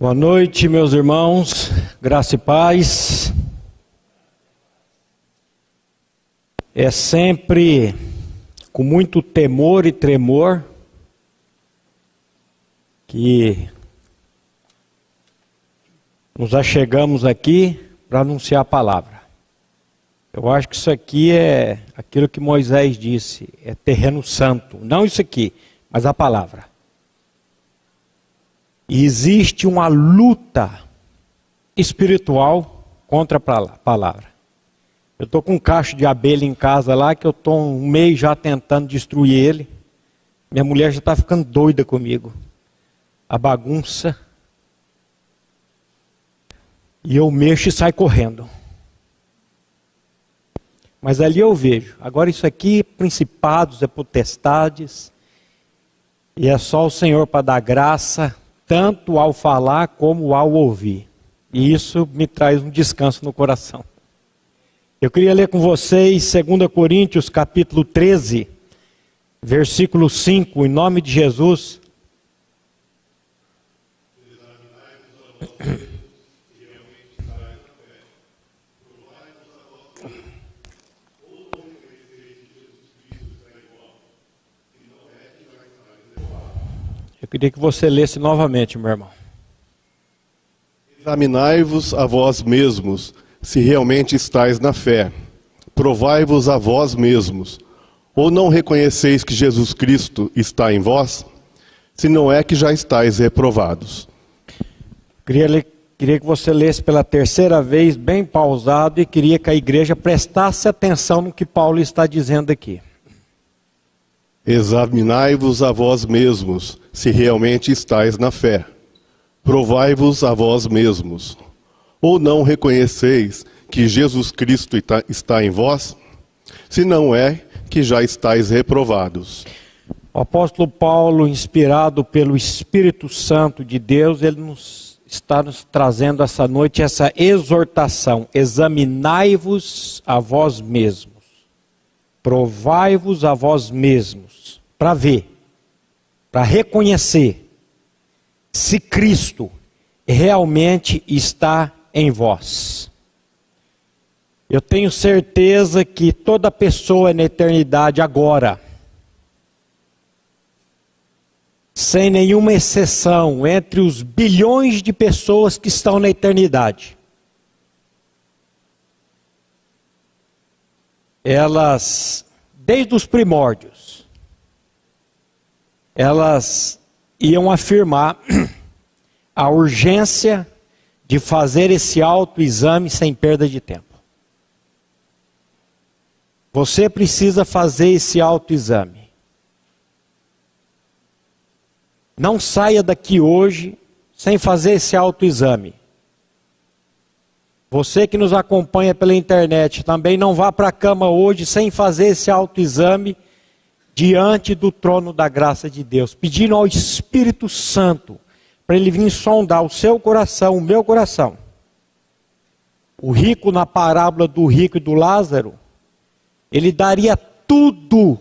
Boa noite, meus irmãos, graça e paz. É sempre com muito temor e tremor que nos achegamos aqui para anunciar a palavra. Eu acho que isso aqui é aquilo que Moisés disse, é terreno santo. Não isso aqui, mas a palavra. E existe uma luta espiritual contra a palavra. Eu estou com um cacho de abelha em casa lá, que eu estou um mês já tentando destruir ele. Minha mulher já está ficando doida comigo. A bagunça. E eu mexo e saio correndo. Mas ali eu vejo. Agora isso aqui, principados, é potestades. E é só o Senhor para dar graça, tanto ao falar como ao ouvir. E isso me traz um descanso no coração. Eu queria ler com vocês 2 Coríntios capítulo 13, versículo 5, em nome de Jesus. Eu queria que você lesse novamente, meu irmão. Examinai-vos a vós mesmos, se realmente estáis na fé. Provai-vos a vós mesmos. Ou não reconheceis que Jesus Cristo está em vós? Se não é que já estáis reprovados. Queria que você lesse pela terceira vez, bem pausado, e queria que a igreja prestasse atenção no que Paulo está dizendo aqui. Examinai-vos a vós mesmos, se realmente estáis na fé. Provai-vos a vós mesmos. Ou não reconheceis que Jesus Cristo está em vós? Se não é, que já estáis reprovados. O apóstolo Paulo, inspirado pelo Espírito Santo de Deus, ele está nos trazendo essa noite essa exortação. Examinai-vos a vós mesmos. Provai-vos a vós mesmos, para ver, para reconhecer se Cristo realmente está em vós. Eu tenho certeza que toda pessoa na eternidade agora, sem nenhuma exceção, entre os bilhões de pessoas que estão na eternidade, elas, desde os primórdios, elas iam afirmar a urgência de fazer esse autoexame sem perda de tempo. Você precisa fazer esse autoexame. Não saia daqui hoje sem fazer esse autoexame. Você que nos acompanha pela internet, também não vá para a cama hoje sem fazer esse autoexame diante do trono da graça de Deus, pedindo ao Espírito Santo para ele vir sondar o seu coração, o meu coração. O rico, na parábola do rico e do Lázaro, ele daria tudo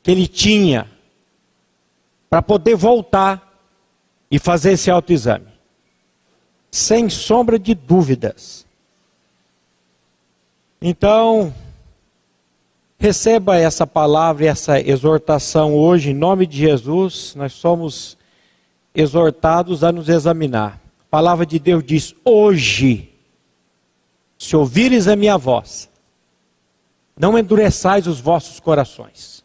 que ele tinha para poder voltar e fazer esse autoexame. Sem sombra de dúvidas. Então, receba essa palavra e essa exortação hoje, em nome de Jesus. Nós somos exortados a nos examinar. A palavra de Deus diz: hoje, se ouvires a minha voz, não endureçais os vossos corações.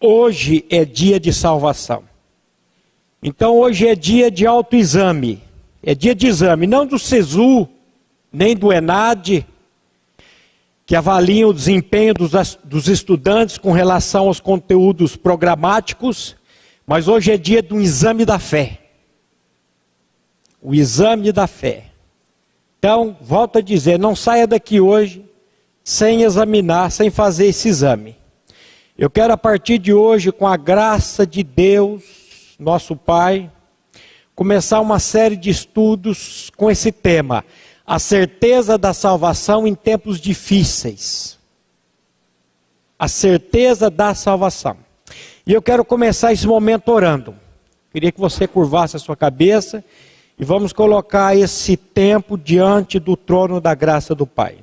Hoje é dia de salvação. Então hoje é dia de autoexame. É dia de exame, não do SESU, nem do ENAD, que avaliam o desempenho dos estudantes com relação aos conteúdos programáticos, mas hoje é dia do exame da fé. O exame da fé. Então, volto a dizer, não saia daqui hoje sem examinar, sem fazer esse exame. Eu quero a partir de hoje, com a graça de Deus, nosso Pai, começar uma série de estudos com esse tema. A certeza da salvação em tempos difíceis. A certeza da salvação. E eu quero começar esse momento orando. Queria que você curvasse a sua cabeça e vamos colocar esse tempo diante do trono da graça do Pai.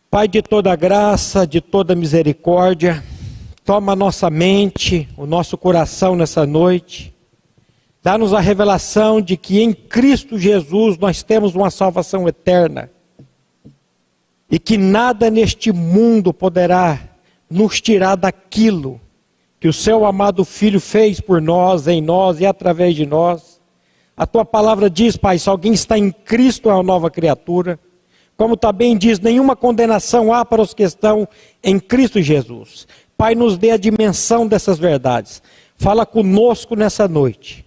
Pai de toda graça, de toda misericórdia, toma a nossa mente, o nosso coração nessa noite. Dá-nos a revelação de que em Cristo Jesus nós temos uma salvação eterna. E que nada neste mundo poderá nos tirar daquilo que o seu amado Filho fez por nós, em nós e através de nós. A tua palavra diz, Pai, se alguém está em Cristo é uma nova criatura. Como também diz, nenhuma condenação há para os que estão em Cristo Jesus. Pai, nos dê a dimensão dessas verdades. Fala conosco nessa noite.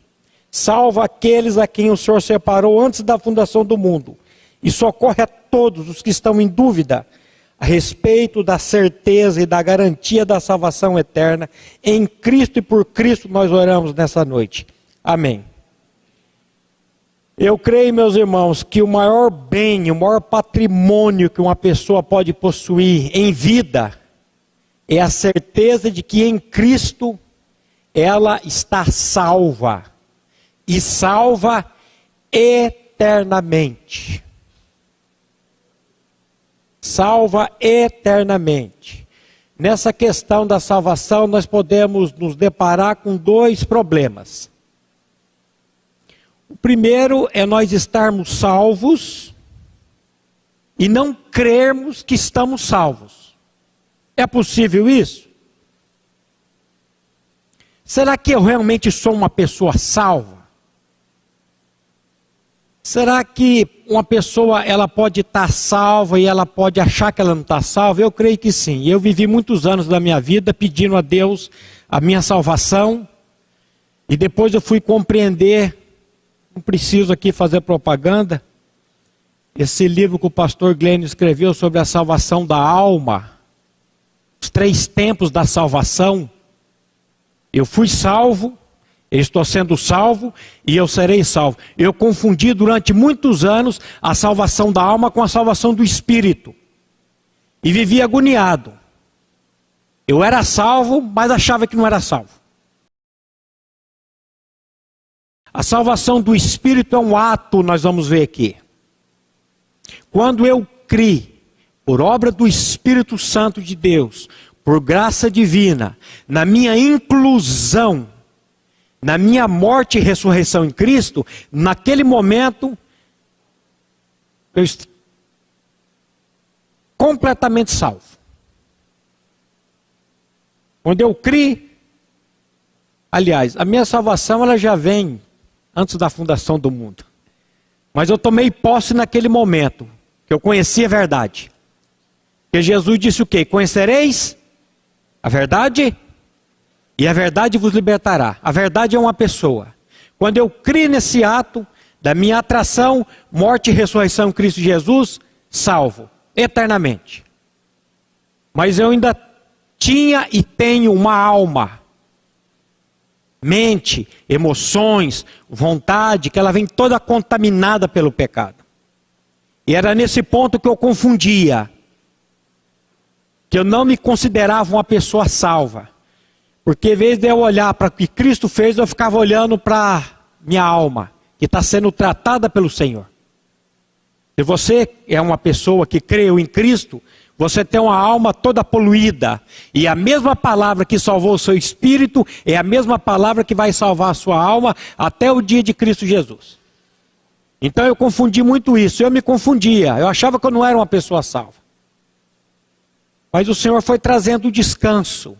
Salva aqueles a quem o Senhor separou antes da fundação do mundo. E socorre a todos os que estão em dúvida a respeito da certeza e da garantia da salvação eterna. Em Cristo e por Cristo nós oramos nessa noite. Amém. Eu creio, meus irmãos, que o maior bem, o maior patrimônio que uma pessoa pode possuir em vida é a certeza de que em Cristo ela está salva. E salva eternamente. Salva eternamente. Nessa questão da salvação, nós podemos nos deparar com dois problemas. O primeiro é nós estarmos salvos e não crermos que estamos salvos. É possível isso? Será que eu realmente sou uma pessoa salva? Será que uma pessoa ela pode estar salva e ela pode achar que ela não está salva? Eu creio que sim. Eu vivi muitos anos da minha vida pedindo a Deus a minha salvação. E depois eu fui compreender, não preciso aqui fazer propaganda, esse livro que o pastor Glenn escreveu sobre a salvação da alma. Os 3 tempos da salvação. Eu fui salvo. Eu estou sendo salvo e eu serei salvo. Eu confundi durante muitos anos a salvação da alma com a salvação do espírito. E vivi agoniado. Eu era salvo, mas achava que não era salvo. A salvação do espírito é um ato, nós vamos ver aqui. Quando eu criei, por obra do Espírito Santo de Deus, por graça divina, na minha inclusão, na minha morte e ressurreição em Cristo, naquele momento, eu estou completamente salvo. Quando eu criei, aliás, a minha salvação ela já vem antes da fundação do mundo. Mas eu tomei posse naquele momento, que eu conheci a verdade. Porque Jesus disse o quê? Conhecereis a verdade? E a verdade vos libertará. A verdade é uma pessoa. Quando eu criei nesse ato da minha atração, morte e ressurreição em Cristo Jesus, salvo eternamente. Mas eu ainda tinha e tenho uma alma, mente, emoções, vontade, que ela vem toda contaminada pelo pecado. E era nesse ponto que eu confundia, que eu não me considerava uma pessoa salva. Porque em vez de eu olhar para o que Cristo fez, eu ficava olhando para minha alma, que está sendo tratada pelo Senhor. Se você é uma pessoa que creu em Cristo, você tem uma alma toda poluída. E a mesma palavra que salvou o seu espírito, é a mesma palavra que vai salvar a sua alma até o dia de Cristo Jesus. Então eu confundi muito isso, eu me confundia, eu achava que eu não era uma pessoa salva. Mas o Senhor foi trazendo descanso.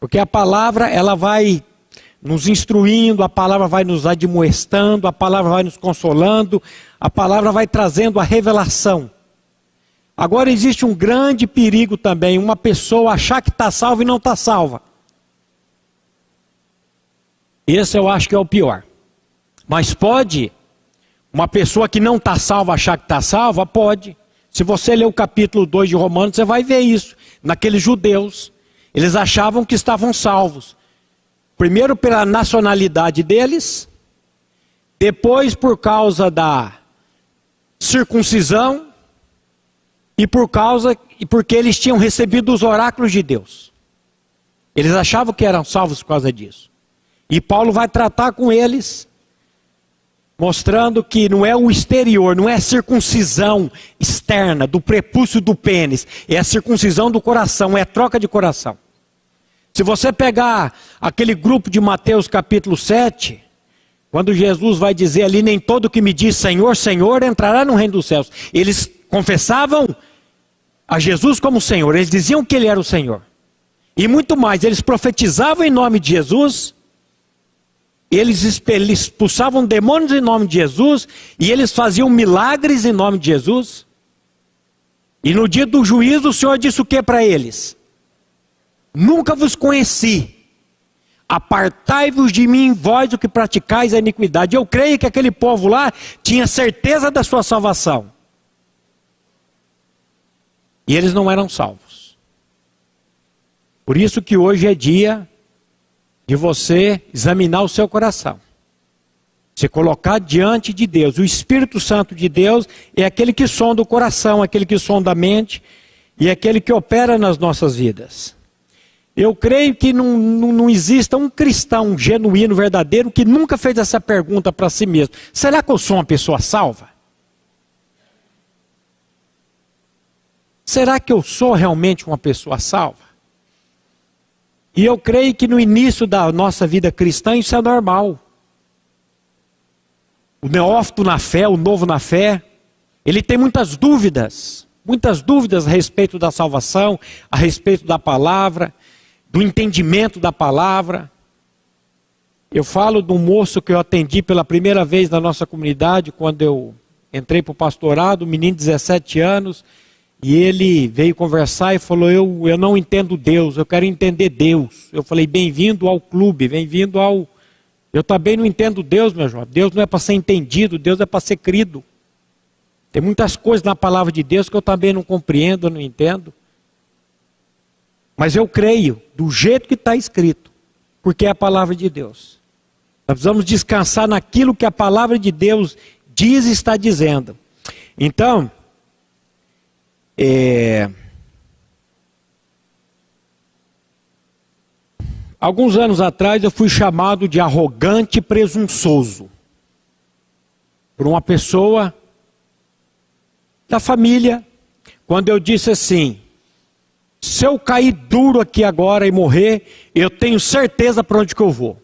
Porque a palavra, ela vai nos instruindo, a palavra vai nos admoestando, a palavra vai nos consolando, a palavra vai trazendo a revelação. Agora existe um grande perigo também, uma pessoa achar que está salva e não está salva. Esse eu acho que é o pior. Mas pode uma pessoa que não está salva achar que está salva? Pode. Se você ler o capítulo 2 de Romanos, você vai ver isso. Naqueles judeus. Eles achavam que estavam salvos. Primeiro pela nacionalidade deles. Depois por causa da circuncisão. E porque eles tinham recebido os oráculos de Deus. Eles achavam que eram salvos por causa disso. E Paulo vai tratar com eles. mostrando que não é o exterior, não é a circuncisão externa do prepúcio do pênis, é a circuncisão do coração, é a troca de coração. Se você pegar aquele grupo de Mateus capítulo 7, quando Jesus vai dizer ali, nem todo que me diz Senhor, Senhor, entrará no reino dos céus. Eles confessavam a Jesus como Senhor, eles diziam que Ele era o Senhor. E muito mais, eles profetizavam em nome de Jesus, eles expulsavam demônios em nome de Jesus, e eles faziam milagres em nome de Jesus. E no dia do juízo o Senhor disse o que para eles? Nunca vos conheci, apartai-vos de mim, vós o que praticais a iniquidade. Eu creio que aquele povo lá tinha certeza da sua salvação. E eles não eram salvos. Por isso que hoje é dia de você examinar o seu coração. Se colocar diante de Deus. O Espírito Santo de Deus é aquele que sonda o coração, aquele que sonda a mente e aquele que opera nas nossas vidas. Eu creio que não exista um cristão genuíno, verdadeiro, que nunca fez essa pergunta para si mesmo. Será que eu sou uma pessoa salva? Será que eu sou realmente uma pessoa salva? E eu creio que no início da nossa vida cristã isso é normal. O neófito na fé, o novo na fé, ele tem muitas dúvidas a respeito da salvação, a respeito da palavra, do entendimento da palavra. Eu falo de um moço que eu atendi pela primeira vez na nossa comunidade, quando eu entrei para o pastorado, um menino de 17 anos, e ele veio conversar e falou, eu não entendo Deus, eu quero entender Deus. Eu falei, bem-vindo ao clube, bem-vindo ao... Eu também não entendo Deus, meu jovem. Deus não é para ser entendido, Deus é para ser crido. Tem muitas coisas na palavra de Deus que eu também não compreendo, não entendo. Mas eu creio do jeito que está escrito, porque é a palavra de Deus. Nós precisamos descansar naquilo que a palavra de Deus diz e está dizendo. Então, alguns anos atrás eu fui chamado de arrogante e presunçoso por uma pessoa da família, quando eu disse assim, se eu cair duro aqui agora e morrer, eu tenho certeza para onde que eu vou.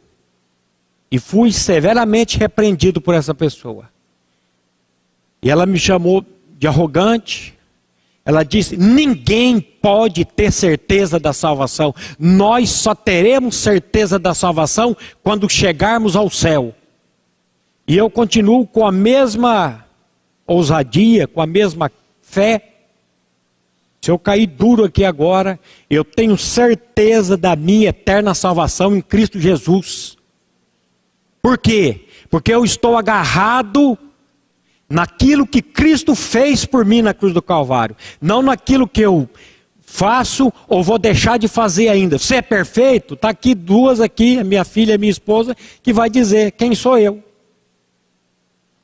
E fui severamente repreendido por essa pessoa. E ela me chamou de arrogante. Ela disse, ninguém pode ter certeza da salvação. Nós só teremos certeza da salvação quando chegarmos ao céu. E eu continuo com a mesma ousadia, com a mesma fé. Se eu cair duro aqui agora, eu tenho certeza da minha eterna salvação em Cristo Jesus. Por quê? Porque eu estou agarrado naquilo que Cristo fez por mim na cruz do Calvário. Não naquilo que eu faço ou vou deixar de fazer ainda. Você é perfeito? Está aqui duas aqui, a minha filha e a minha esposa, que vai dizer quem sou eu.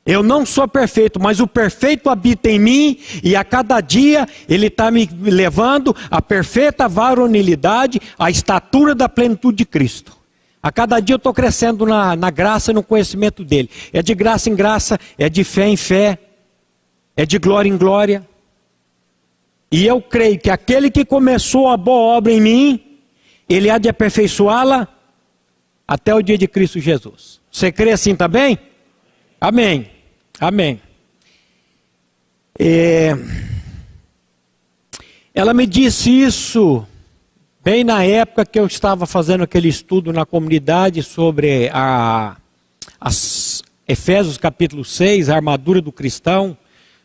Eu não sou perfeito, mas o perfeito habita em mim e a cada dia Ele está me levando à perfeita varonilidade, à estatura da plenitude de Cristo. A cada dia eu estou crescendo na graça e no conhecimento dEle. É de graça em graça, é de fé em fé, é de glória em glória. E eu creio que aquele que começou a boa obra em mim, Ele há de aperfeiçoá-la até o dia de Cristo Jesus. Você crê assim também? Amém. Amém. Ela me disse isso bem na época que eu estava fazendo aquele estudo na comunidade sobre Efésios capítulo 6, a armadura do cristão.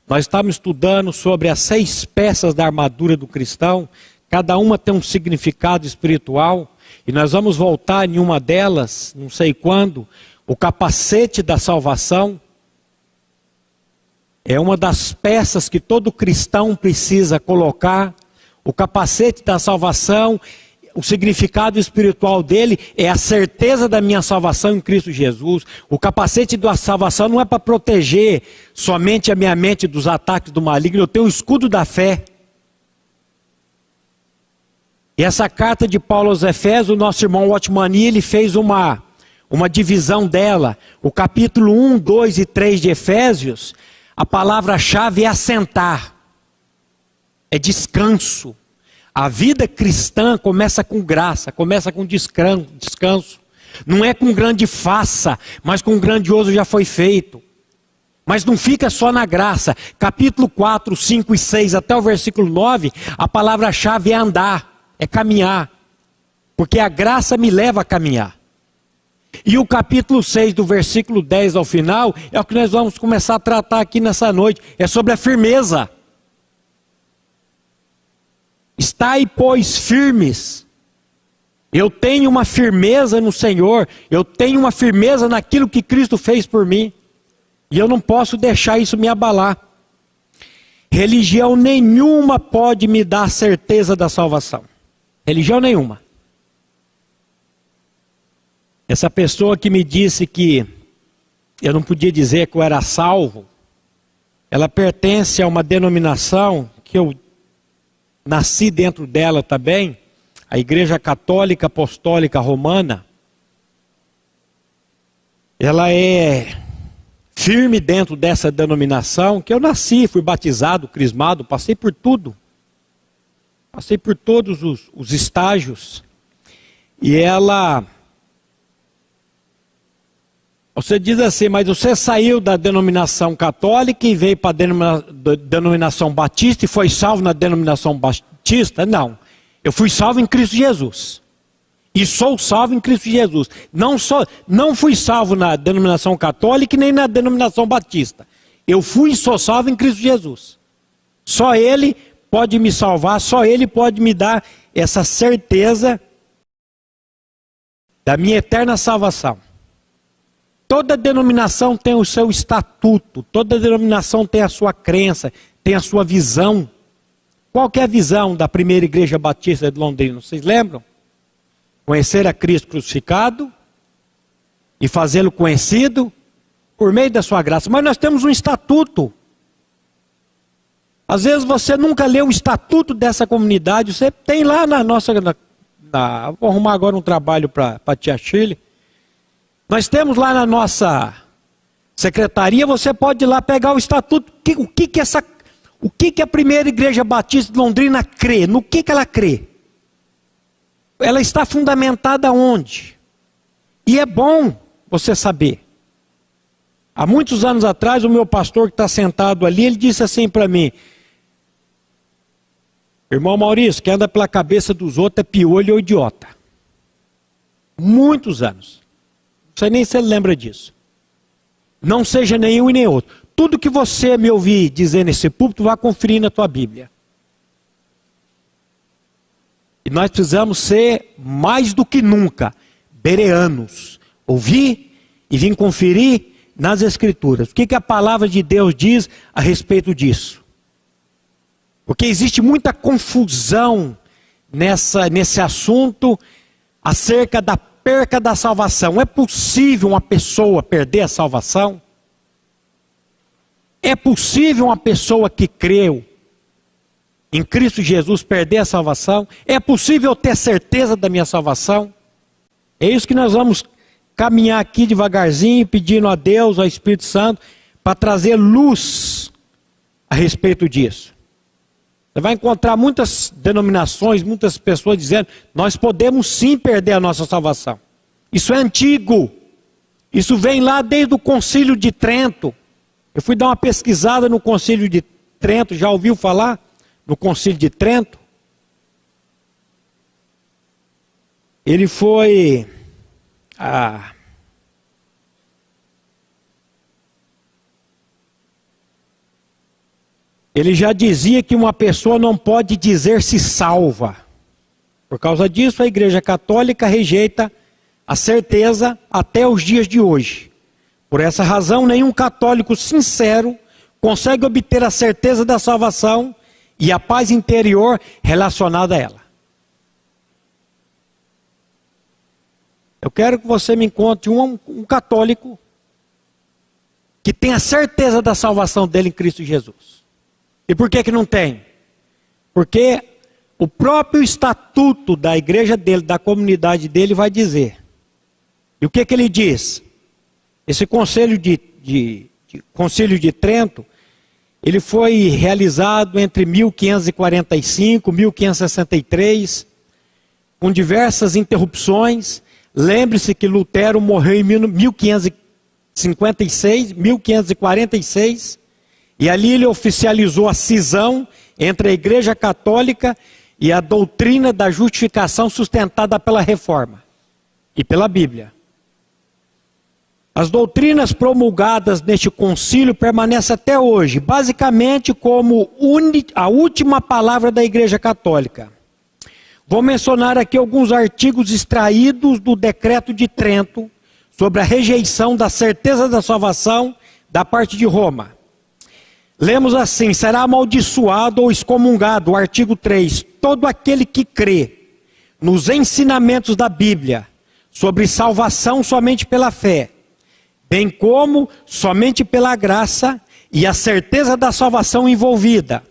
Nós estávamos estudando sobre as 6 peças da armadura do cristão. Cada uma tem um significado espiritual. E nós vamos voltar em uma delas, não sei quando, o capacete da salvação. É uma das peças que todo cristão precisa colocar. O capacete da salvação, o significado espiritual dele é a certeza da minha salvação em Cristo Jesus. O capacete da salvação não é para proteger somente a minha mente dos ataques do maligno. Eu tenho o escudo da fé. E essa carta de Paulo aos Efésios, o nosso irmão Otmani, ele fez uma uma divisão dela, o capítulo 1, 2 e 3 de Efésios, a palavra-chave é assentar, é descanso. A vida cristã começa com graça, começa com descanso. Não é com grande faça, mas com grandioso já foi feito. Mas não fica só na graça. Capítulo 4, 5 e 6 até o versículo 9, a palavra-chave é andar, é caminhar. Porque a graça me leva a caminhar. E o capítulo 6, do versículo 10 ao final, é o que nós vamos começar a tratar aqui nessa noite. É sobre a firmeza. Estai, pois, firmes. Eu tenho uma firmeza no Senhor. Eu tenho uma firmeza naquilo que Cristo fez por mim. E eu não posso deixar isso me abalar. Religião nenhuma pode me dar certeza da salvação. Religião nenhuma. Essa pessoa que me disse que eu não podia dizer que eu era salvo, ela pertence a uma denominação que eu nasci dentro dela também, a Igreja Católica Apostólica Romana. Ela é firme dentro dessa denominação, que eu nasci, fui batizado, crismado, passei por tudo. Passei por todos os estágios. E ela... Você diz assim, mas você saiu da denominação católica e veio para a denominação batista e foi salvo na denominação batista? Não. Eu fui salvo em Cristo Jesus. E sou salvo em Cristo Jesus. Não fui salvo na denominação católica e nem na denominação batista. Eu fui e sou salvo em Cristo Jesus. Só Ele pode me salvar, só Ele pode me dar essa certeza da minha eterna salvação. Toda denominação tem o seu estatuto, toda denominação tem a sua crença, tem a sua visão. Qual que é a visão da primeira igreja batista de Londrina? Vocês lembram? Conhecer a Cristo crucificado e fazê-lo conhecido por meio da sua graça. Mas nós temos um estatuto. Às vezes você nunca leu o estatuto dessa comunidade, você tem lá na nossa... vou arrumar agora um trabalho para a tia Shirley. Nós temos lá na nossa secretaria, você pode ir lá pegar o estatuto. O que a primeira igreja batista de Londrina crê? No que ela crê? Ela está fundamentada onde? E é bom você saber. Há muitos anos atrás, o meu pastor que está sentado ali, ele disse assim para mim: irmão Maurício, que anda pela cabeça dos outros é piolho ou idiota. Muitos anos. Não sei nem se ele lembra disso. Não seja nenhum e nem outro. Tudo que você me ouvir dizer nesse púlpito, vá conferir na tua Bíblia. E nós precisamos ser, mais do que nunca, bereanos. Ouvir e vir conferir nas Escrituras. O que a palavra de Deus diz a respeito disso? Porque existe muita confusão nesse assunto acerca da perca da salvação. É possível uma pessoa perder a salvação? É possível uma pessoa que creu em Cristo Jesus perder a salvação? É possível ter certeza da minha salvação? É isso que nós vamos caminhar aqui devagarzinho, pedindo a Deus, ao Espírito Santo, para trazer luz a respeito disso. Você vai encontrar muitas denominações, muitas pessoas dizendo: nós podemos sim perder a nossa salvação. Isso é antigo. Isso vem lá desde o Concílio de Trento. Eu fui dar uma pesquisada no Concílio de Trento. Já ouviu falar no Concílio de Trento? Ele foi... Ele já dizia que uma pessoa não pode dizer-se salva. Por causa disso, a Igreja Católica rejeita a certeza até os dias de hoje. Por essa razão, nenhum católico sincero consegue obter a certeza da salvação e a paz interior relacionada a ela. Eu quero que você me encontre um católico que tenha certeza da salvação dele em Cristo Jesus. E por que não tem? Porque o próprio estatuto da igreja dele, da comunidade dele, vai dizer E o que ele diz? Esse Concílio de Trento, ele foi realizado entre 1545 e 1563, com diversas interrupções. Lembre-se que Lutero morreu em 1546, e ali ele oficializou a cisão entre a Igreja Católica e a doutrina da justificação sustentada pela Reforma e pela Bíblia. As doutrinas promulgadas neste concílio permanecem até hoje, basicamente como a última palavra da Igreja Católica. Vou mencionar aqui alguns artigos extraídos do Decreto de Trento sobre a rejeição da certeza da salvação da parte de Roma. Lemos assim: será amaldiçoado ou excomungado, o artigo 3, todo aquele que crê nos ensinamentos da Bíblia sobre salvação somente pela fé, bem como somente pela graça e a certeza da salvação envolvida.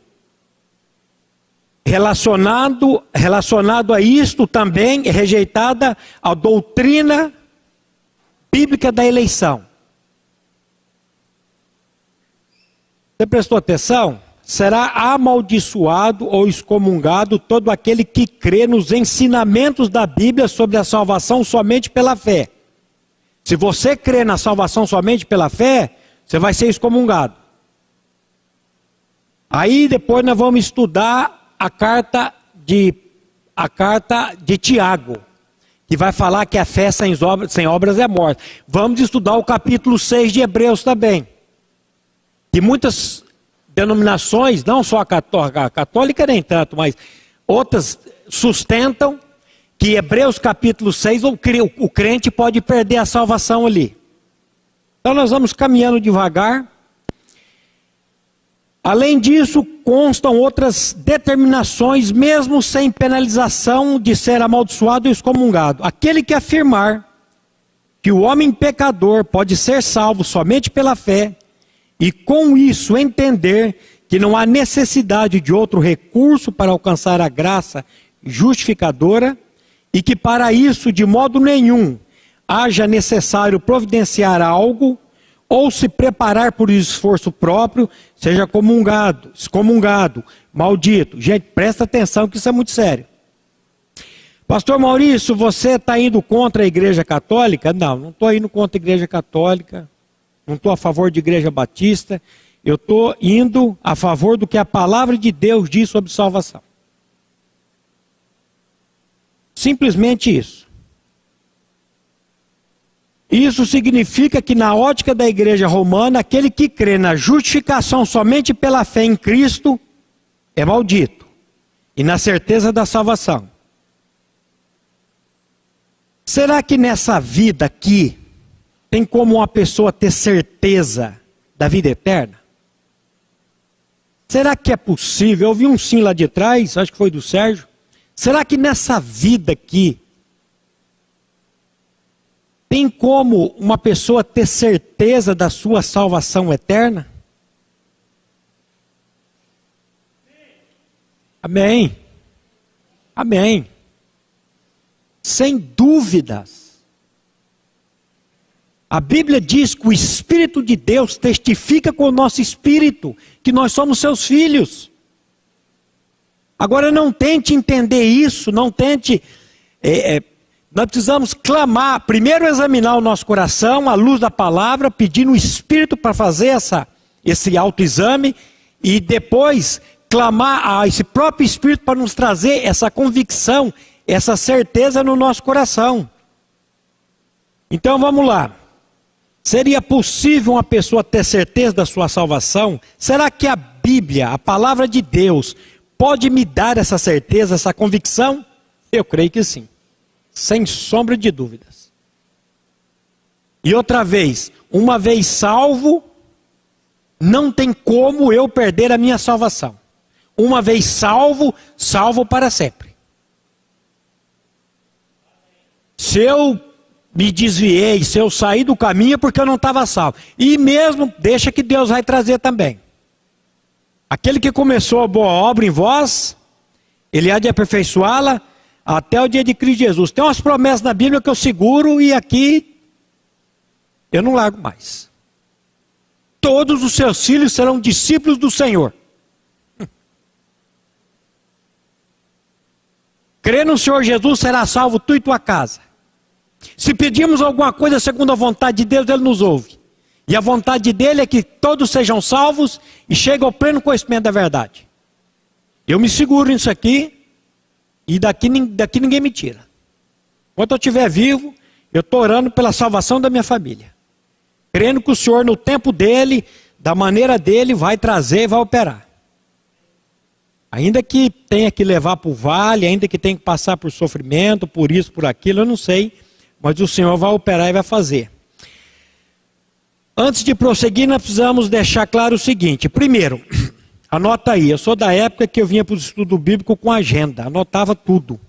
Relacionado a isto também é rejeitada a doutrina bíblica da eleição. Você prestou atenção? Será amaldiçoado ou excomungado todo aquele que crê nos ensinamentos da Bíblia sobre a salvação somente pela fé. Se você crê na salvação somente pela fé, você vai ser excomungado. Aí depois nós vamos estudar a carta de Tiago, que vai falar que a fé sem obras é morta. Vamos estudar o capítulo 6 de Hebreus também. E muitas denominações, não só a católica nem tanto, mas outras sustentam que Hebreus capítulo 6, o crente pode perder a salvação ali. Então nós vamos caminhando devagar. Além disso, constam outras determinações, mesmo sem penalização de ser amaldiçoado e excomungado. Aquele que afirmar que o homem pecador pode ser salvo somente pela fé, e com isso entender que não há necessidade de outro recurso para alcançar a graça justificadora, e que para isso de modo nenhum haja necessário providenciar algo, ou se preparar por esforço próprio, seja excomungado, maldito. Gente, presta atenção que isso é muito sério. Pastor Maurício, você está indo contra a Igreja Católica? Não estou indo contra a Igreja Católica, não estou a favor de Igreja Batista, eu estou indo a favor do que a palavra de Deus diz sobre salvação. Simplesmente isso. Isso significa que na ótica da Igreja Romana, aquele que crê na justificação somente pela fé em Cristo é maldito, e na certeza da salvação. Será que nessa vida aqui tem como uma pessoa ter certeza da vida eterna? Será que é possível? Eu ouvi um sim lá de trás, acho que foi do Sérgio. Será que nessa vida aqui tem como uma pessoa ter certeza da sua salvação eterna? Amém. Amém. Sem dúvidas. A Bíblia diz que o Espírito de Deus testifica com o nosso espírito que nós somos seus filhos. Agora não tente entender isso, não tente... Nós precisamos clamar, primeiro examinar o nosso coração, à luz da palavra, pedindo o Espírito para fazer esse autoexame, e depois clamar a esse próprio Espírito para nos trazer essa convicção, essa certeza no nosso coração. Então vamos lá. Seria possível uma pessoa ter certeza da sua salvação? Será que a Bíblia, a palavra de Deus, pode me dar essa certeza, essa convicção? Eu creio que sim. Sem sombra de dúvidas. E outra vez, uma vez salvo, não tem como eu perder a minha salvação. Uma vez salvo, salvo para sempre. Se eu me desviei, se eu saí do caminho é porque eu não estava salvo. E mesmo, deixa que Deus vai trazer também. Aquele que começou a boa obra em vós, ele há de aperfeiçoá-la até o dia de Cristo Jesus. Tem umas promessas na Bíblia que eu seguro e aqui Eu não largo mais. Todos os seus filhos serão discípulos do Senhor. Crê no Senhor Jesus, será salvo tu e tua casa. Se pedirmos alguma coisa segundo a vontade de Deus, Ele nos ouve. E a vontade dEle é que todos sejam salvos e cheguem ao pleno conhecimento da verdade. Eu me seguro nisso aqui e daqui ninguém me tira. Enquanto eu estiver vivo, eu estou orando pela salvação da minha família. Crendo que o Senhor, no tempo dEle, da maneira dEle, vai trazer e vai operar. Ainda que tenha que levar para o vale, ainda que tenha que passar por sofrimento, por isso, por aquilo, eu não sei. Mas o Senhor vai operar e vai fazer. Antes de prosseguir, nós precisamos deixar claro o seguinte. Primeiro, anota aí, eu sou da época que eu vinha para o estudo bíblico com agenda, anotava tudo.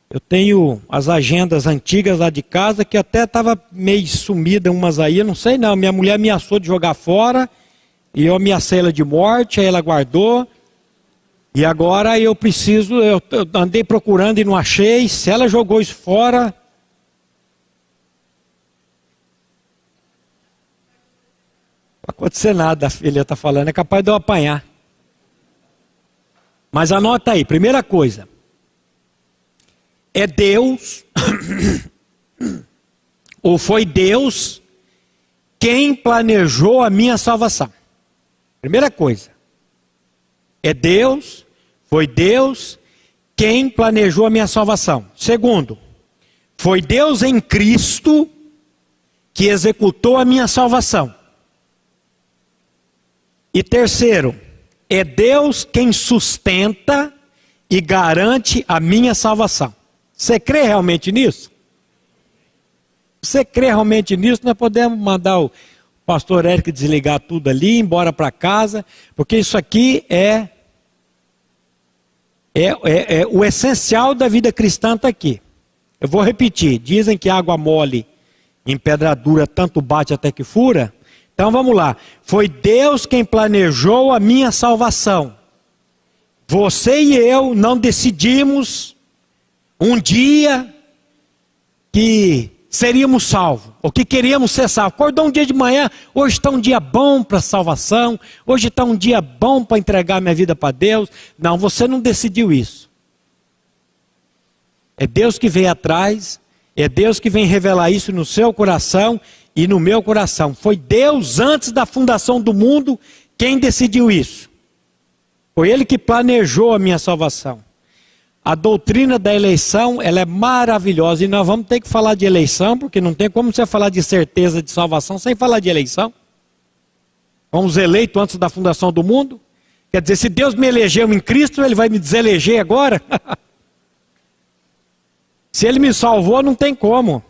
Eu tenho as agendas antigas lá de casa, que até estava meio sumida umas aí, eu não sei não. Minha mulher me ameaçou de jogar fora, e eu ameacei ela de morte, aí ela guardou. E agora eu andei procurando e não achei. Se ela jogou isso fora, não vai acontecer nada, a filha está falando, é capaz de eu apanhar. Mas anota aí, primeira coisa. É Deus, ou foi Deus, quem planejou a minha salvação. Primeira coisa. É Deus, foi Deus quem planejou a minha salvação. Segundo, foi Deus em Cristo que executou a minha salvação. E terceiro, é Deus quem sustenta e garante a minha salvação. Você crê realmente nisso? Você crê realmente nisso? Nós podemos mandar o pastor Érico desligar tudo ali, ir embora para casa, porque isso aqui é o essencial da vida cristã está aqui. Eu vou repetir, dizem que água mole em pedra dura tanto bate até que fura. Então vamos lá, foi Deus quem planejou a minha salvação. Você e eu não decidimos um dia que seríamos salvos, ou que queríamos ser salvos. Acordou um dia de manhã, hoje está um dia bom para salvação, hoje está um dia bom para entregar minha vida para Deus. Não, você não decidiu isso. É Deus que vem atrás, é Deus que vem revelar isso no seu coração e no meu coração. Foi Deus, antes da fundação do mundo, quem decidiu isso. Foi Ele que planejou a minha salvação. A doutrina da eleição, ela é maravilhosa, e nós vamos ter que falar de eleição, porque não tem como você falar de certeza de salvação sem falar de eleição. Fomos eleitos antes da fundação do mundo. Quer dizer, se Deus me elegeu em Cristo, Ele vai me deseleger agora? Se Ele me salvou, não tem como.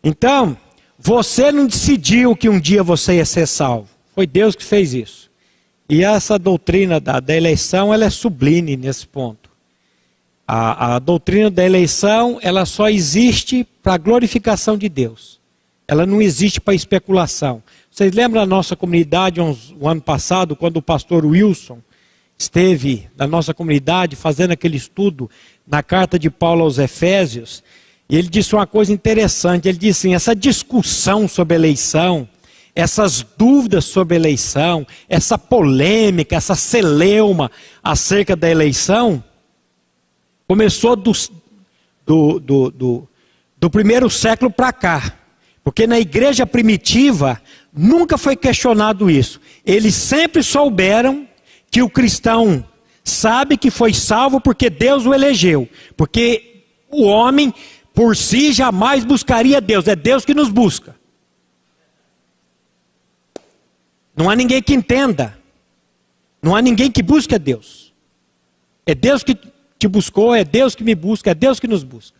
Então, você não decidiu que um dia você ia ser salvo. Foi Deus que fez isso. E essa doutrina da eleição, ela é sublime nesse ponto. A doutrina da eleição, ela só existe para a glorificação de Deus. Ela não existe para especulação. Vocês lembram da nossa comunidade, o ano passado, quando o pastor Wilson esteve na nossa comunidade fazendo aquele estudo na carta de Paulo aos Efésios, e ele disse uma coisa interessante. Ele disse assim, essa discussão sobre eleição, essas dúvidas sobre eleição, essa polêmica, essa celeuma acerca da eleição, começou do primeiro século para cá. Porque na igreja primitiva nunca foi questionado isso. Eles sempre souberam que o cristão sabe que foi salvo porque Deus o elegeu. Porque o homem por si jamais buscaria Deus. É Deus que nos busca. Não há ninguém que entenda. Não há ninguém que busque a Deus. É Deus que te buscou, é Deus que me busca, é Deus que nos busca.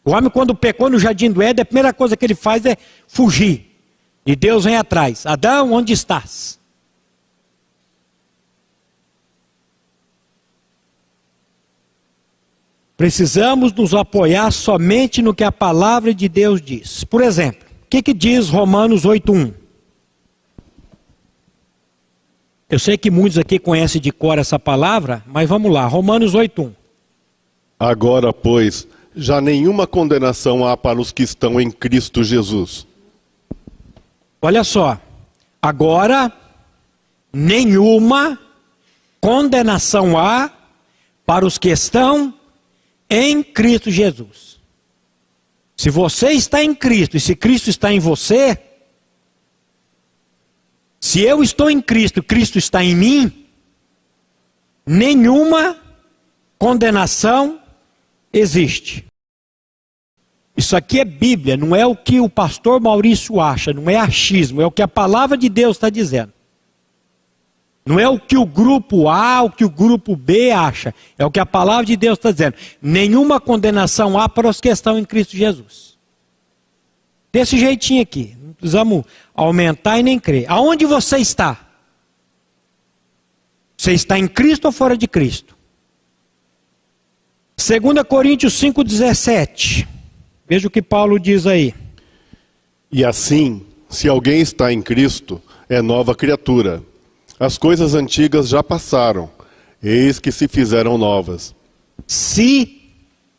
O homem, quando pecou no jardim do Éden, a primeira coisa que ele faz é fugir. E Deus vem atrás. Adão, onde estás? Precisamos nos apoiar somente no que a palavra de Deus diz. Por exemplo, o que diz Romanos 8:1? Eu sei que muitos aqui conhecem de cor essa palavra, mas vamos lá, Romanos 8:1. Agora, pois, já nenhuma condenação há para os que estão em Cristo Jesus. Olha só, agora nenhuma condenação há para os que estão em Cristo Jesus. Se você está em Cristo e se Cristo está em você, se eu estou em Cristo e Cristo está em mim, nenhuma condenação existe. Isso aqui é Bíblia, não é o que o pastor Maurício acha, não é achismo, é o que a palavra de Deus está dizendo. Não é o que o grupo A, o que o grupo B acha, é o que a palavra de Deus está dizendo. Nenhuma condenação há para os que estão em Cristo Jesus. Desse jeitinho aqui, não precisamos aumentar e nem crer. Aonde você está? Você está em Cristo ou fora de Cristo? 2 Coríntios 5,17. Veja o que Paulo diz aí. E assim, se alguém está em Cristo, é nova criatura. As coisas antigas já passaram, eis que se fizeram novas. Se,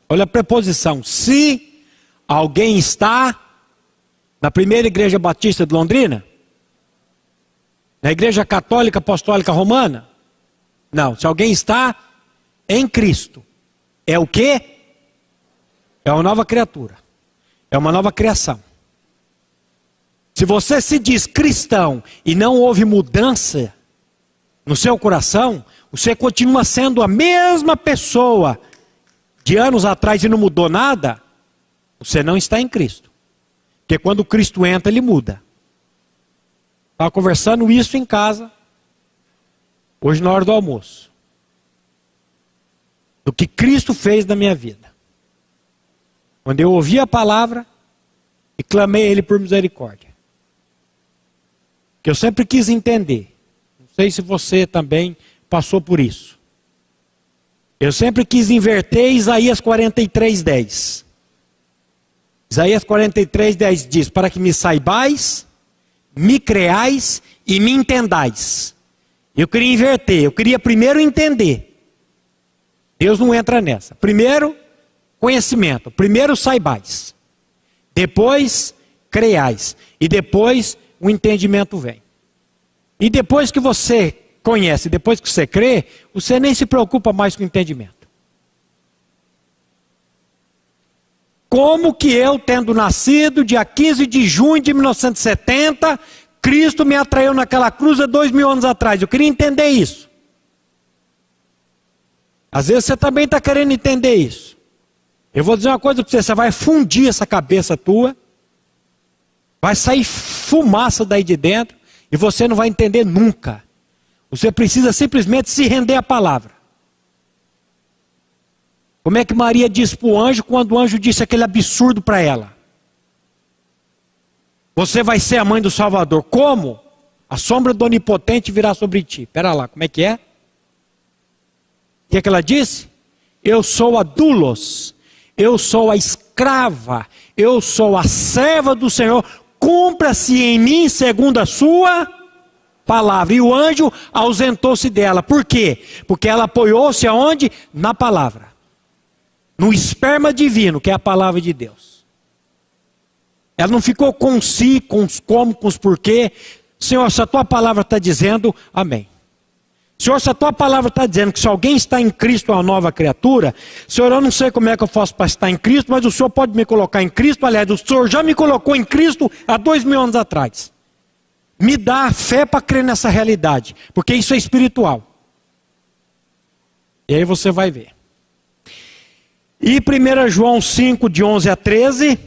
olha a preposição, se alguém está na primeira igreja batista de Londrina, na igreja católica apostólica romana, não, se alguém está em Cristo, é o quê? É uma nova criatura, é uma nova criação. Se você se diz cristão e não houve mudança no seu coração, você continua sendo a mesma pessoa de anos atrás e não mudou nada, você não está em Cristo. Porque quando Cristo entra, ele muda. Estava conversando isso em casa, hoje na hora do almoço. Do que Cristo fez na minha vida. Quando eu ouvi a palavra e clamei a Ele por misericórdia. Que eu sempre quis entender. Não sei se você também passou por isso. Eu sempre quis inverter Isaías 43:10. Isaías 43:10 diz: para que me saibais, me creais e me entendais. Eu queria inverter, eu queria primeiro entender. Deus não entra nessa. Primeiro, conhecimento. Primeiro, saibais. Depois, creais. E depois, o entendimento vem. E depois que você conhece, depois que você crê, você nem se preocupa mais com o entendimento. Como que eu, tendo nascido dia 15 de junho de 1970, Cristo me atraiu naquela cruz há 2000 anos atrás? Eu queria entender isso. Às vezes você também está querendo entender isso. Eu vou dizer uma coisa para você, você vai fundir essa cabeça tua, vai sair fumaça daí de dentro, e você não vai entender nunca. Você precisa simplesmente se render à palavra. Como é que Maria disse para o anjo quando o anjo disse aquele absurdo para ela? Você vai ser a mãe do Salvador. Como? A sombra do Onipotente virá sobre ti. Espera lá, como é que é? O que é que ela disse? Eu sou a doulos, eu sou a escrava, eu sou a serva do Senhor. Cumpra-se em mim segundo a sua palavra. E o anjo ausentou-se dela. Por quê? Porque ela apoiou-se aonde? Na palavra. No esperma divino, que é a palavra de Deus. Ela não ficou com si, com os como, com os porquê. Senhor, se a tua palavra está dizendo, amém. Senhor, se a tua palavra está dizendo que se alguém está em Cristo é uma nova criatura, Senhor, eu não sei como é que eu faço para estar em Cristo, mas o Senhor pode me colocar em Cristo. Aliás, o Senhor já me colocou em Cristo há 2000 anos atrás. Me dá fé para crer nessa realidade, porque isso é espiritual. E aí você vai ver. E 1 João 5, de 11 a 13.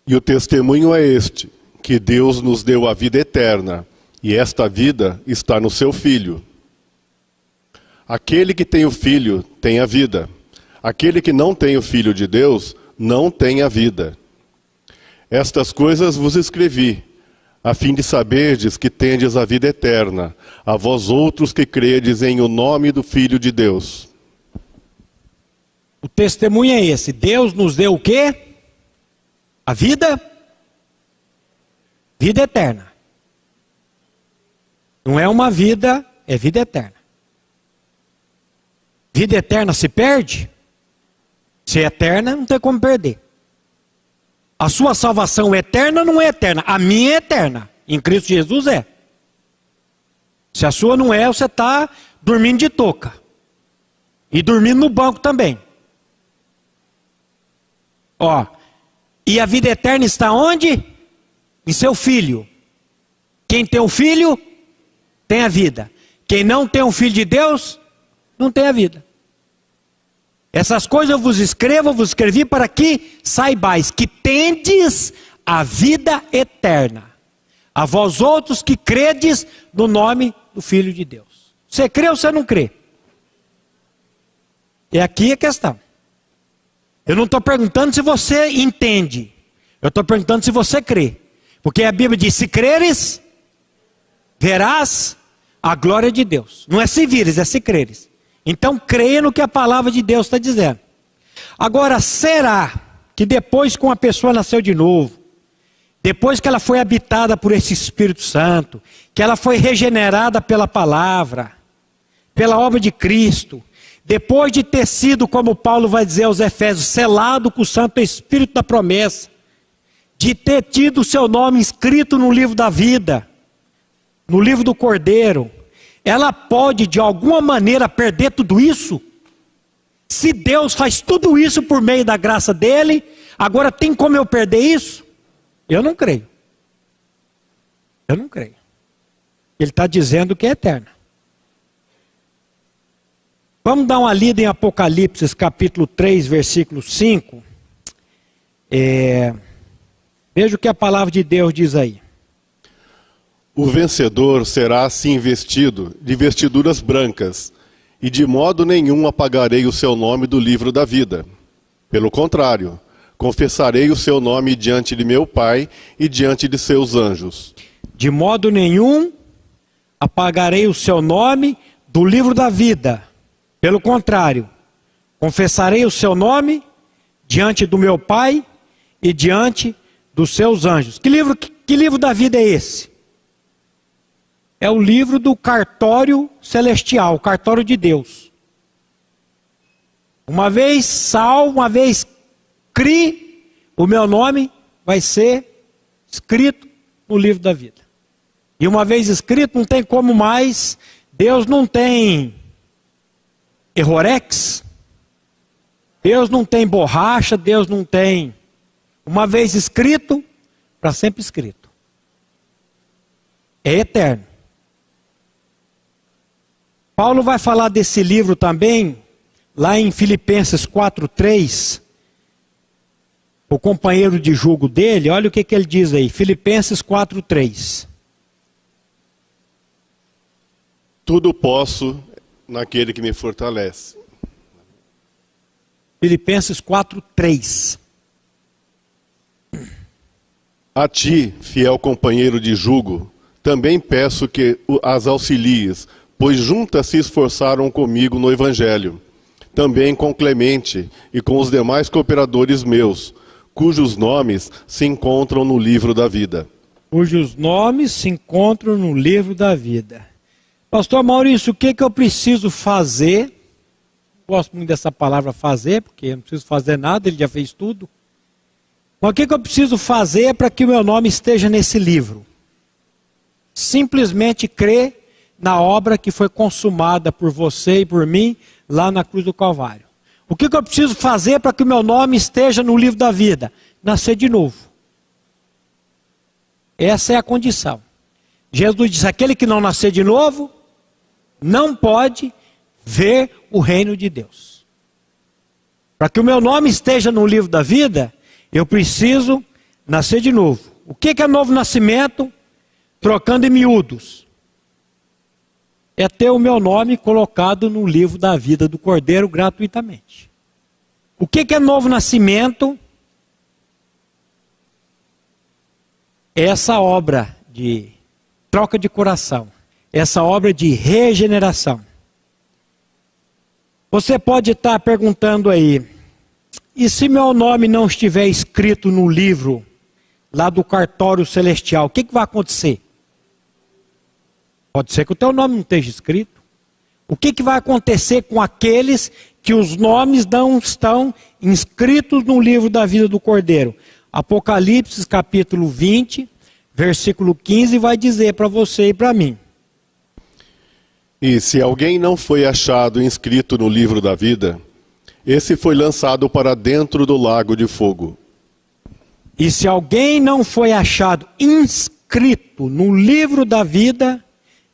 E o testemunho é este, que Deus nos deu a vida eterna, e esta vida está no seu Filho. Aquele que tem o Filho tem a vida. Aquele que não tem o Filho de Deus não tem a vida. Estas coisas vos escrevi, a fim de saberdes que tendes a vida eterna, a vós outros que credes em o nome do Filho de Deus. O testemunho é esse. Deus nos deu o quê? A vida? Vida eterna. Não é uma vida, é vida eterna. Vida eterna se perde? Se é eterna, não tem como perder. A sua salvação é eterna ou não é eterna? A minha é eterna. Em Cristo Jesus é. Se a sua não é, você está dormindo de touca. E dormindo no banco também. Ó. E a vida eterna está onde? Em seu Filho. Quem tem o Filho, tem a vida. Quem não tem o Filho de Deus, não tem a vida. Essas coisas eu vos escrevi para que saibais que tendes a vida eterna. A vós outros que credes no nome do Filho de Deus. Você crê ou você não crê? É aqui a questão. Eu não estou perguntando se você entende. Eu estou perguntando se você crê. Porque a Bíblia diz, se creres, verás a glória de Deus. Não é se vires, é se creres. Então creia no que a palavra de Deus está dizendo. Agora, será que depois que uma pessoa nasceu de novo, depois que ela foi habitada por esse Espírito Santo, que ela foi regenerada pela palavra, pela obra de Cristo, depois de ter sido, como Paulo vai dizer aos Efésios, selado com o Santo Espírito da promessa, de ter tido o seu nome escrito no livro da vida, no livro do Cordeiro, ela pode de alguma maneira perder tudo isso? Se Deus faz tudo isso por meio da graça dele, agora tem como eu perder isso? Eu não creio. Eu não creio. Ele está dizendo que é eterno. Vamos dar uma lida em Apocalipse, capítulo 3, versículo 5. Veja o que a palavra de Deus diz aí. O vencedor será assim vestido de vestiduras brancas, e de modo nenhum apagarei o seu nome do livro da vida. Pelo contrário, confessarei o seu nome diante de meu Pai e diante de seus anjos. De modo nenhum apagarei o seu nome do livro da vida. Pelo contrário, confessarei o seu nome diante do meu Pai e diante dos seus anjos. Que livro da vida é esse? É o livro do cartório celestial, o cartório de Deus. Uma vez salvo, uma vez crie, o meu nome vai ser escrito no livro da vida. E uma vez escrito, não tem como mais. Deus não tem errorex, Deus não tem borracha, Deus não tem. Uma vez escrito, para sempre escrito. É eterno. Paulo vai falar desse livro também, lá em Filipenses 4:3. O companheiro de julgo dele, olha o que ele diz aí, Filipenses 4:3. Tudo posso naquele que me fortalece. Filipenses 4:3. A ti, fiel companheiro de jugo, também peço que as auxilies, pois juntas se esforçaram comigo no Evangelho, também com Clemente e com os demais cooperadores meus, cujos nomes se encontram no livro da vida. Cujos nomes se encontram no livro da vida. Pastor Maurício, o que eu preciso fazer? Gosto muito dessa palavra fazer, porque eu não preciso fazer nada, ele já fez tudo. Mas o que eu preciso fazer para que o meu nome esteja nesse livro? Simplesmente crer na obra que foi consumada por você e por mim lá na cruz do Calvário. O que eu preciso fazer para que o meu nome esteja no livro da vida? Nascer de novo. Essa é a condição. Jesus disse, aquele que não nascer de novo, não pode ver o reino de Deus. Para que o meu nome esteja no livro da vida, eu preciso nascer de novo. O que é novo nascimento? Trocando em miúdos. É ter o meu nome colocado no livro da vida do Cordeiro gratuitamente. O que é novo nascimento? É essa obra de troca de coração. Essa obra de regeneração. Você pode estar perguntando aí, e se meu nome não estiver escrito no livro lá do cartório celestial, o que vai acontecer? Pode ser que o teu nome não esteja escrito. O que vai acontecer com aqueles que os nomes não estão inscritos no livro da vida do Cordeiro? Apocalipse capítulo 20, versículo 15 vai dizer para você e para mim. E se alguém não foi achado inscrito no livro da vida, esse foi lançado para dentro do lago de fogo. E se alguém não foi achado inscrito no livro da vida,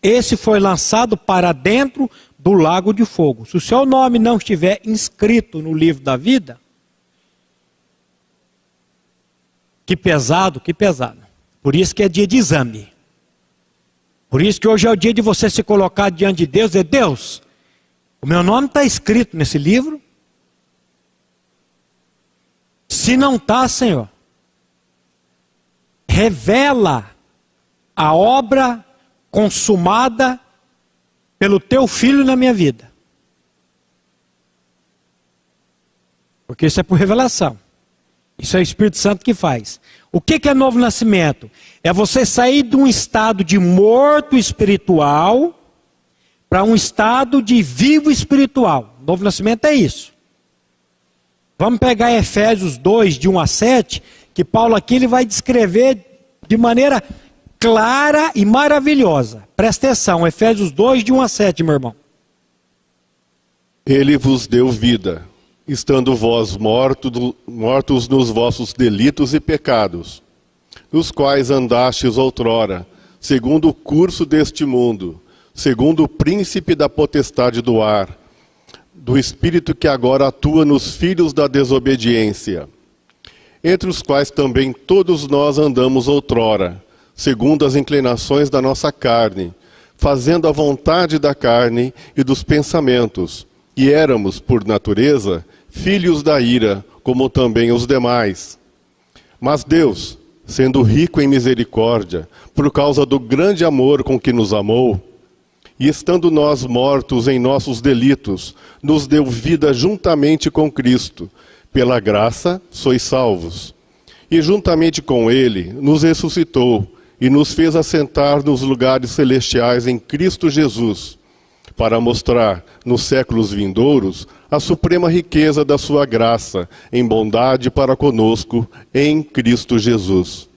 esse foi lançado para dentro do lago de fogo. Se o seu nome não estiver inscrito no livro da vida, que pesado, que pesado. Por isso que é dia de exame. Por isso que hoje é o dia de você se colocar diante de Deus e dizer, Deus, o meu nome está escrito nesse livro? Se não está, Senhor, revela a obra consumada pelo teu filho na minha vida. Porque isso é por revelação. Isso é o Espírito Santo que faz. O que é novo nascimento? É você sair de um estado de morto espiritual para um estado de vivo espiritual. Novo nascimento é isso. Vamos pegar Efésios 2, de 1 a 7, que Paulo aqui ele vai descrever de maneira clara e maravilhosa. Presta atenção, Efésios 2, de 1 a 7, meu irmão. Ele vos deu vida, estando vós mortos nos vossos delitos e pecados, nos quais andastes outrora, segundo o curso deste mundo, segundo o príncipe da potestade do ar, do espírito que agora atua nos filhos da desobediência, entre os quais também todos nós andamos outrora, segundo as inclinações da nossa carne, fazendo a vontade da carne e dos pensamentos, e éramos, por natureza, filhos da ira, como também os demais. Mas Deus, sendo rico em misericórdia, por causa do grande amor com que nos amou, e estando nós mortos em nossos delitos, nos deu vida juntamente com Cristo. Pela graça sois salvos. E juntamente com Ele nos ressuscitou e nos fez assentar nos lugares celestiais em Cristo Jesus, para mostrar nos séculos vindouros a suprema riqueza da sua graça, em bondade para conosco, em Cristo Jesus.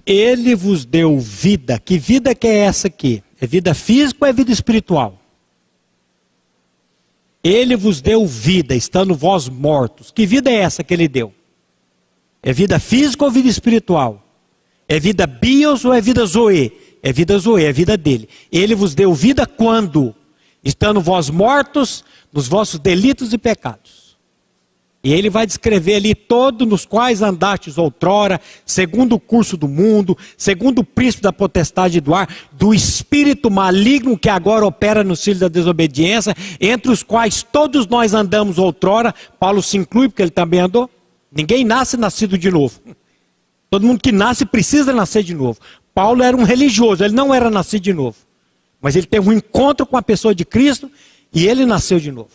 Ele vos deu vida. Que vida que é essa aqui? É vida física ou é vida espiritual? Ele vos deu vida, estando vós mortos. Que vida é essa que ele deu? É vida física ou vida espiritual? É vida bios ou é vida zoe? É vida zoe, é vida dele. Ele vos deu vida quando? Estando vós mortos nos vossos delitos e pecados. E ele vai descrever ali todos nos quais andastes outrora, segundo o curso do mundo, segundo o príncipe da potestade do ar, do espírito maligno que agora opera nos filhos da desobediência, entre os quais todos nós andamos outrora. Paulo se inclui porque ele também andou. Ninguém nasce nascido de novo. Todo mundo que nasce precisa nascer de novo. Paulo era um religioso, ele não era nascido de novo. Mas ele teve um encontro com a pessoa de Cristo e ele nasceu de novo.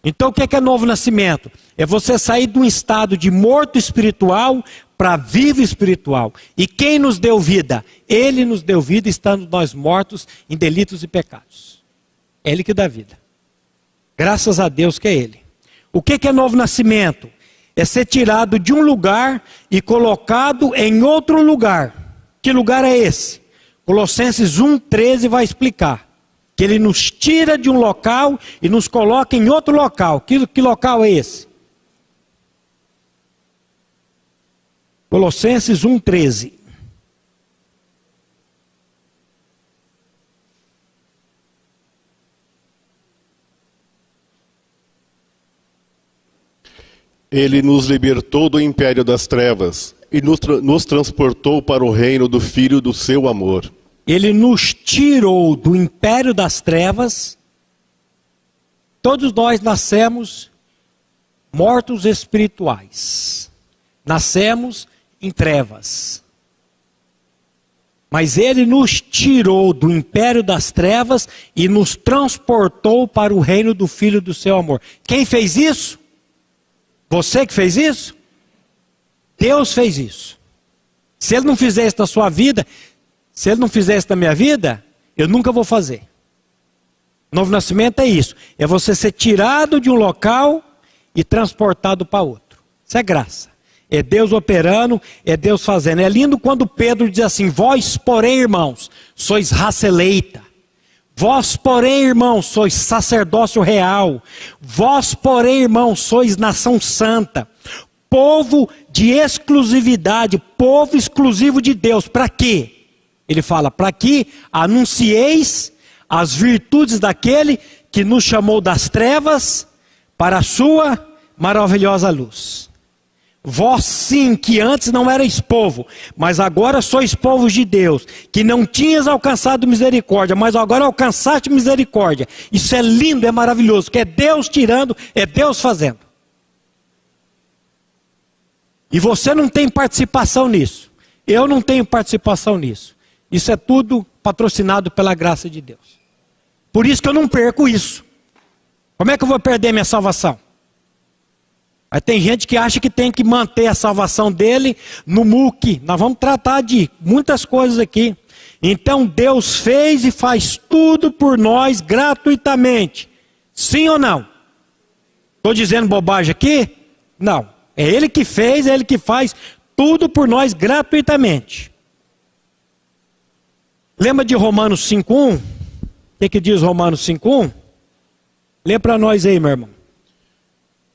Então o que é novo nascimento? É você sair de um estado de morto espiritual para vivo espiritual. E quem nos deu vida? Ele nos deu vida estando nós mortos em delitos e pecados. É Ele que dá vida. Graças a Deus que é Ele. O que é novo nascimento? É ser tirado de um lugar e colocado em outro lugar. Que lugar é esse? Colossenses 1,13 vai explicar. Que ele nos tira de um local e nos coloca em outro local. Que local é esse? Colossenses 1,13. Ele nos libertou do império das trevas e nos transportou para o reino do Filho do seu amor. Ele nos tirou do império das trevas. Todos nós nascemos mortos espirituais. Nascemos em trevas. Mas Ele nos tirou do império das trevas e nos transportou para o reino do Filho do seu amor. Quem fez isso? Você que fez isso? Deus fez isso. Se Ele não fizer isso na sua vida, se Ele não fizer isso na minha vida, eu nunca vou fazer. Novo nascimento é isso. É você ser tirado de um local e transportado para outro. Isso é graça. É Deus operando, é Deus fazendo. É lindo quando Pedro diz assim: vós, porém, irmãos, sois raça eleita. Vós, porém, irmãos, sois sacerdócio real. Vós, porém, irmãos, sois nação santa. Povo de exclusividade, povo exclusivo de Deus. Para quê? Ele fala: para que anuncieis as virtudes daquele que nos chamou das trevas para a sua maravilhosa luz. Vós sim, que antes não erais povo, mas agora sois povos de Deus, que não tinhas alcançado misericórdia, mas agora alcançaste misericórdia. Isso é lindo, é maravilhoso, que é Deus tirando, é Deus fazendo. E você não tem participação nisso. Eu não tenho participação nisso. Isso é tudo patrocinado pela graça de Deus. Por isso que eu não perco isso. Como é que eu vou perder minha salvação? Aí tem gente que acha que tem que manter a salvação dele no muque. Nós vamos tratar de muitas coisas aqui. Então Deus fez e faz tudo por nós gratuitamente. Sim ou não? Estou dizendo bobagem aqui? Não. É Ele que fez, é Ele que faz tudo por nós gratuitamente. Lembra de Romanos 5:1? O que diz Romanos 5:1? Lê para nós aí, meu irmão.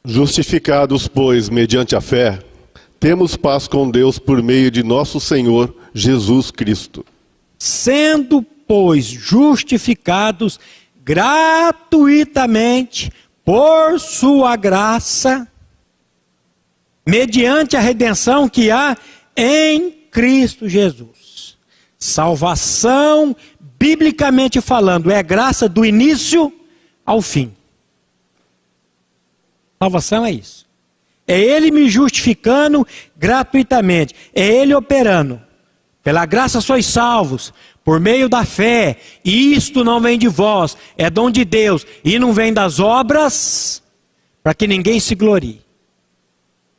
Justificados, pois, mediante a fé, temos paz com Deus por meio de nosso Senhor Jesus Cristo. Sendo, pois, justificados gratuitamente por sua graça, mediante a redenção que há em Cristo Jesus. Salvação, biblicamente falando, é graça do início ao fim. Salvação é isso. É Ele me justificando gratuitamente. É Ele operando. Pela graça sois salvos, por meio da fé. E isto não vem de vós, é dom de Deus. E não vem das obras, para que ninguém se glorie.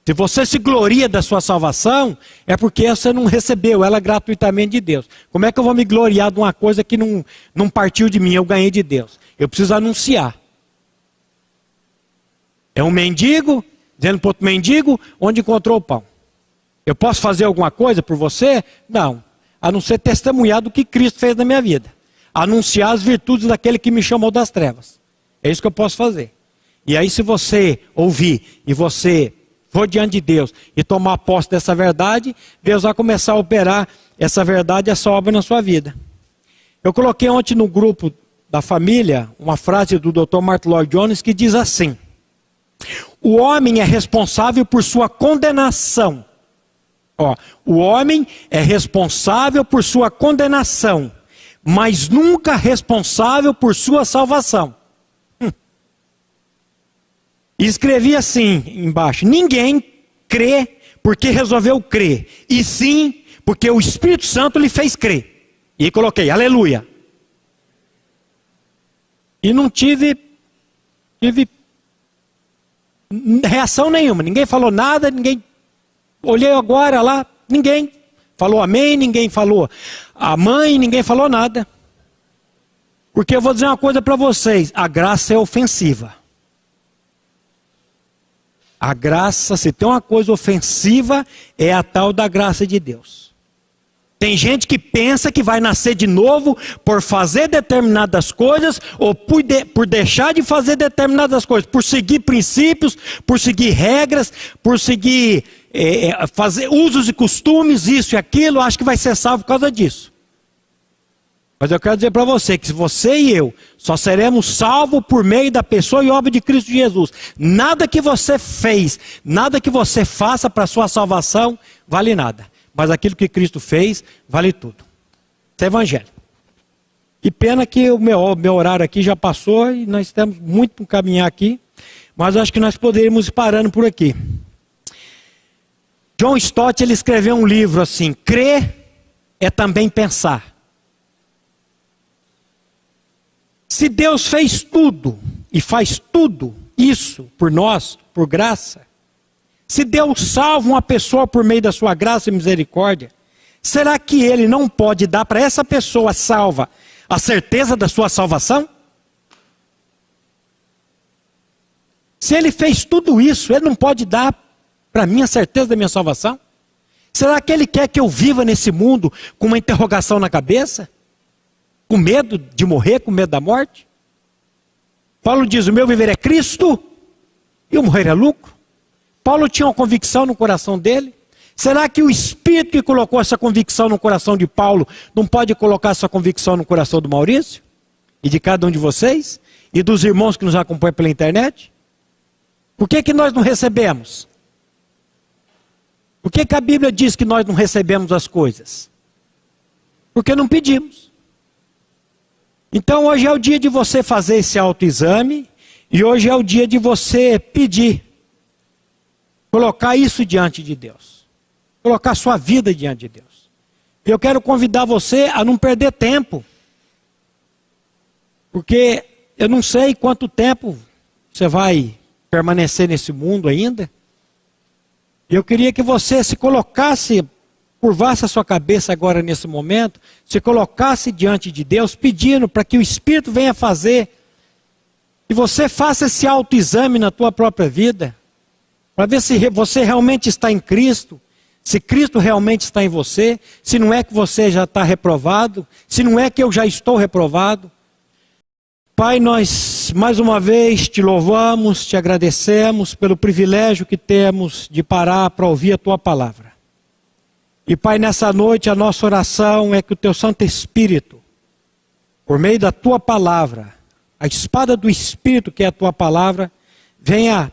Se você se gloria da sua salvação, é porque você não recebeu ela gratuitamente de Deus. Como é que eu vou me gloriar de uma coisa que não partiu de mim, eu ganhei de Deus? Eu preciso anunciar. É um mendigo, dizendo para outro mendigo, onde encontrou o pão. Eu posso fazer alguma coisa por você? Não. A não ser testemunhar do que Cristo fez na minha vida. Anunciar as virtudes daquele que me chamou das trevas. É isso que eu posso fazer. E aí se você ouvir e você for diante de Deus e tomar posse dessa verdade, Deus vai começar a operar essa verdade, essa obra na sua vida. Eu coloquei ontem no grupo da família uma frase do Dr. Martin Lloyd Jones que diz assim: o homem é responsável por sua condenação. O homem é responsável por sua condenação, mas nunca responsável por sua salvação. E escrevi assim embaixo: ninguém crê porque resolveu crer, e sim porque o Espírito Santo lhe fez crer. E coloquei, aleluia. E não tive reação nenhuma, ninguém falou nada, ninguém, olhei agora lá, ninguém falou amém, ninguém falou amém, ninguém falou nada. Porque eu vou dizer uma coisa para vocês, a graça é ofensiva. A graça, se tem uma coisa ofensiva, é a tal da graça de Deus. Tem gente que pensa que vai nascer de novo por fazer determinadas coisas, ou por deixar de fazer determinadas coisas, por seguir princípios, por seguir regras, por seguir fazer usos e costumes, isso e aquilo, acho que vai ser salvo por causa disso. Mas eu quero dizer para você que se você e eu só seremos salvos por meio da pessoa e obra de Cristo Jesus. Nada que você fez, nada que você faça para a sua salvação vale nada. Mas aquilo que Cristo fez, vale tudo. Isso é evangelho. E pena que o meu horário aqui já passou e nós temos muito para caminhar aqui. Mas acho que nós poderíamos ir parando por aqui. John Stott, ele escreveu um livro assim: crer é também pensar. Se Deus fez tudo e faz tudo isso por nós, por graça, se Deus salva uma pessoa por meio da sua graça e misericórdia, será que Ele não pode dar para essa pessoa salva a certeza da sua salvação? Se Ele fez tudo isso, Ele não pode dar Para mim, a certeza da minha salvação? Será que Ele quer que eu viva nesse mundo com uma interrogação na cabeça? Com medo de morrer, com medo da morte? Paulo diz, o meu viver é Cristo e o morrer é lucro. Paulo tinha uma convicção no coração dele. Será que o Espírito que colocou essa convicção no coração de Paulo não pode colocar essa convicção no coração do Maurício? E de cada um de vocês? E dos irmãos que nos acompanham pela internet? Por que nós não recebemos? Por que a Bíblia diz que nós não recebemos as coisas? Porque não pedimos. Então hoje é o dia de você fazer esse autoexame. E hoje é o dia de você pedir. Colocar isso diante de Deus. Colocar sua vida diante de Deus. Eu quero convidar você a não perder tempo. Porque eu não sei quanto tempo você vai permanecer nesse mundo ainda. Eu queria que você se colocasse, curvasse a sua cabeça agora nesse momento, se colocasse diante de Deus, pedindo para que o Espírito venha fazer, e você faça esse autoexame na tua própria vida, para ver se você realmente está em Cristo, se Cristo realmente está em você, se não é que você já está reprovado, se não é que eu já estou reprovado. Pai, nós mais uma vez te louvamos, te agradecemos pelo privilégio que temos de parar para ouvir a tua palavra. E Pai, nessa noite a nossa oração é que o teu Santo Espírito, por meio da tua palavra, a espada do Espírito que é a tua palavra, venha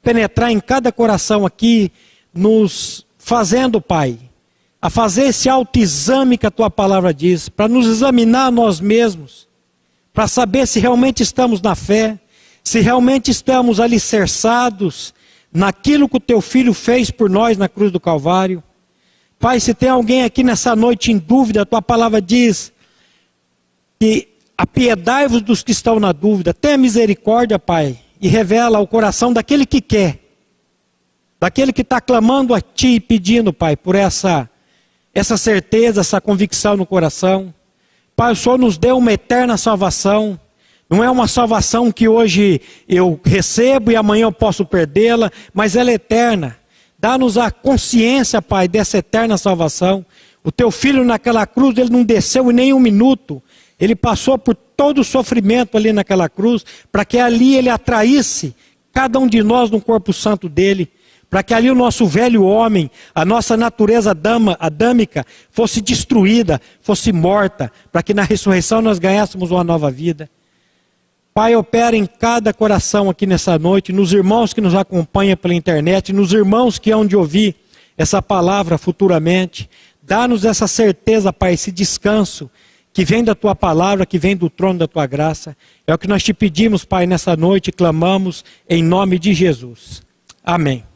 penetrar em cada coração aqui, nos fazendo, Pai, a fazer esse autoexame que a tua palavra diz, para nos examinar nós mesmos, para saber se realmente estamos na fé, se realmente estamos alicerçados naquilo que o teu Filho fez por nós na cruz do Calvário. Pai, se tem alguém aqui nessa noite em dúvida, a tua palavra diz que apiedai-vos dos que estão na dúvida, tenha misericórdia, Pai, e revela o coração daquele que quer, daquele que está clamando a Ti e pedindo, Pai, por essa certeza, essa convicção no coração. Pai, o Senhor nos deu uma eterna salvação, não é uma salvação que hoje eu recebo e amanhã eu posso perdê-la, mas ela é eterna. Dá-nos a consciência, Pai, dessa eterna salvação. O Teu Filho naquela cruz, Ele não desceu em nem um minuto, Ele passou por todo o sofrimento ali naquela cruz, para que ali Ele atraísse cada um de nós no corpo santo dEle, para que ali o nosso velho homem, a nossa natureza adâmica, fosse destruída, fosse morta, para que na ressurreição nós ganhássemos uma nova vida. Pai, opera em cada coração aqui nessa noite, nos irmãos que nos acompanham pela internet, nos irmãos que hão de ouvir essa palavra futuramente. Dá-nos essa certeza, Pai, esse descanso que vem da Tua palavra, que vem do trono da Tua graça. É o que nós te pedimos, Pai, nessa noite, clamamos em nome de Jesus. Amém.